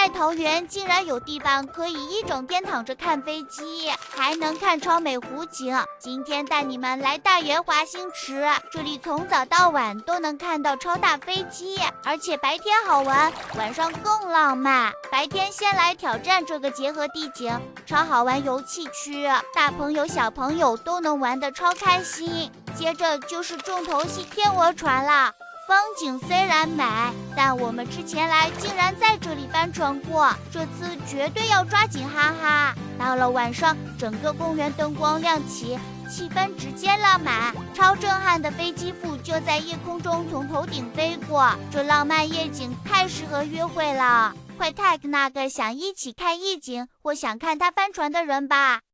在桃园竟然有地方可以一整天躺着看飞机，还能看超美湖景。今天带你们来大园华兴池，这里从早到晚都能看到超大飞机，而且白天好玩，晚上更浪漫。白天先来挑战这个结合地景，超好玩游戏区，大朋友小朋友都能玩得超开心。接着就是重头戏天鹅船啦。风景虽然美，但我们之前来竟然在这里翻船过，这次绝对要抓紧哈哈！到了晚上，整个公园灯光亮起，气氛直接浪漫，超震撼的飞机腹就在夜空中从头顶飞过，这浪漫夜景太适合约会了！快 tag 那个想一起看夜景或想看他翻船的人吧！